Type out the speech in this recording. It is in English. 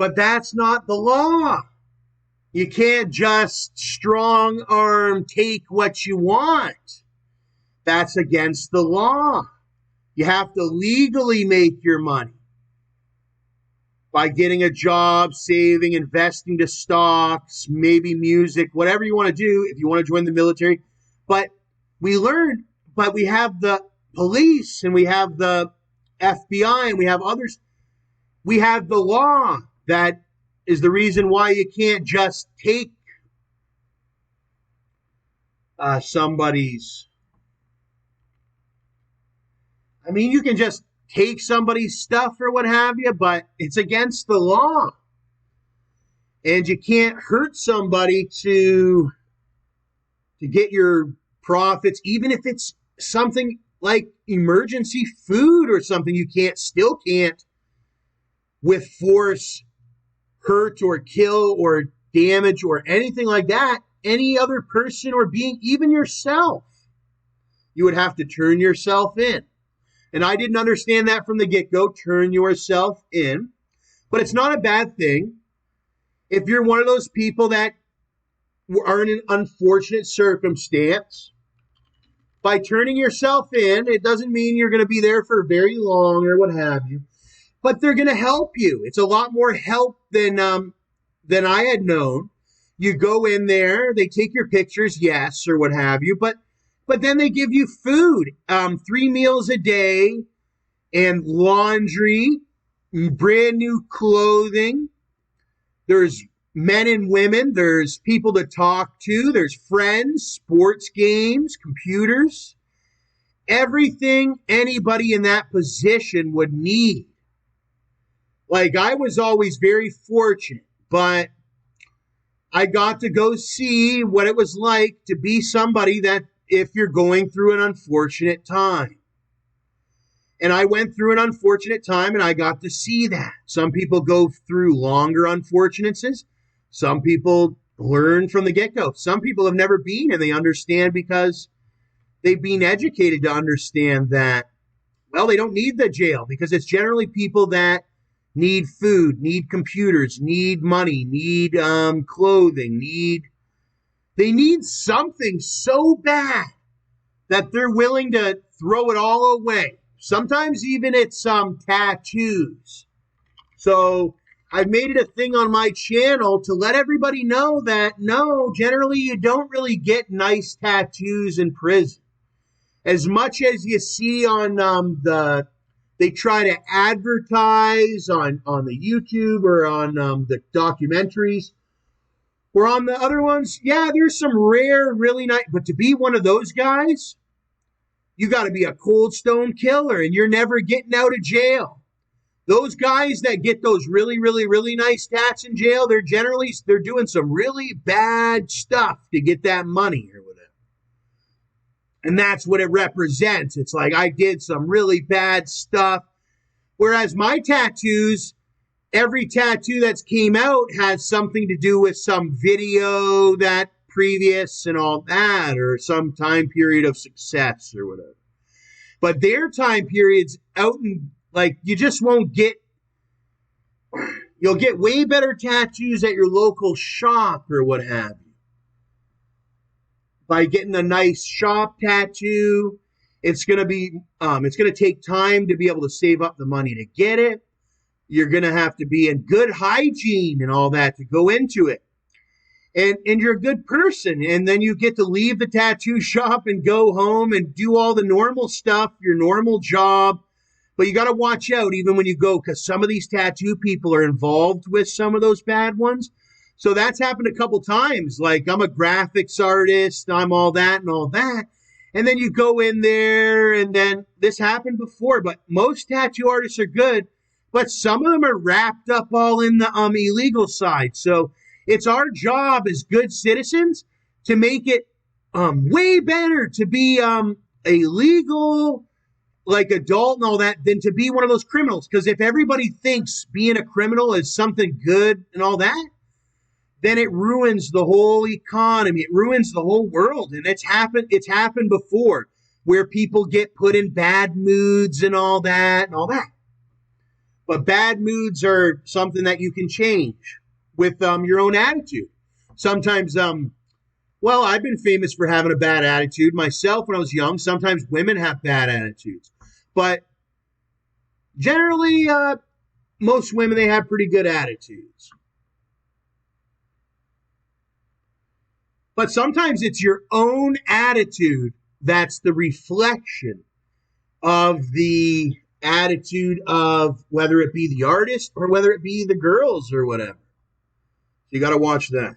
But that's not the law. You can't just strong arm take what you want. That's against the law. You have to legally make your money by getting a job, saving, investing to stocks, maybe music, whatever you want to do if you want to join the military. But we have the police and we have the FBI and we have others. We have the law that is the reason why you can't just take somebody's. I mean, you can just take somebody's stuff or what have you, but it's against the law. And you can't hurt somebody to get your profits, even if it's something like emergency food or something. You still can't with force hurt or kill or damage or anything like that any other person or being, even yourself. You would have to turn yourself in. And I didn't understand that from the get-go, turn yourself in. But it's not a bad thing. If you're one of those people that are in an unfortunate circumstance, by turning yourself in, it doesn't mean you're going to be there for very long or what have you. But they're going to help you. It's a lot more help than I had known. You go in there, they take your pictures, yes, or what have you, but then they give you food, 3 meals a day, and laundry, brand new clothing. There's men and women. There's people to talk to. There's friends, sports games, computers, everything anybody in that position would need. Like, I was always very fortunate, but I got to go see what it was like to be somebody that if you're going through an unfortunate time. And I went through an unfortunate time and I got to see that. Some people go through longer unfortunates. Some people learn from the get-go. Some people have never been and they understand because they've been educated to understand that, well, they don't need the jail because it's generally people that need food, need computers, need money, need clothing, they need something so bad that they're willing to throw it all away. Sometimes even it's tattoos. So I've made it a thing on my channel to let everybody know that no, generally you don't really get nice tattoos in prison. As much as you see on they try to advertise on the YouTube or on the documentaries. Or on the other ones, yeah, there's some rare, really nice, but to be one of those guys, you got to be a cold stone killer and you're never getting out of jail. Those guys that get those really, really, really nice tats in jail, they're doing some really bad stuff to get that money or whatever. And that's what it represents. It's like I did some really bad stuff. Whereas my tattoos, every tattoo that's came out has something to do with some video that previous and all that, or some time period of success or whatever. But their time periods out in, like, you just won't get, you'll get way better tattoos at your local shop or what have you. By getting a nice shop tattoo, it's going to take time to be able to save up the money to get it. You're going to have to be in good hygiene and all that to go into it. And you're a good person. And then you get to leave the tattoo shop and go home and do all the normal stuff, your normal job. But you got to watch out even when you go because some of these tattoo people are involved with some of those bad ones. So that's happened a couple times. Like I'm a graphics artist, I'm all that and all that. And then you go in there and then this happened before. But most tattoo artists are good. But some of them are wrapped up all in the illegal side. So it's our job as good citizens to make it way better to be a legal, like adult and all that than to be one of those criminals. Because if everybody thinks being a criminal is something good and all that, then it ruins the whole economy. It ruins the whole world. And it's happened before where people get put in bad moods and all that and all that. But bad moods are something that you can change with your own attitude. Sometimes, well, I've been famous for having a bad attitude myself when I was young. Sometimes women have bad attitudes. But generally, most women, they have pretty good attitudes. But sometimes it's your own attitude that's the reflection of the attitude of whether it be the artist or whether it be the girls or whatever. So you got to watch that.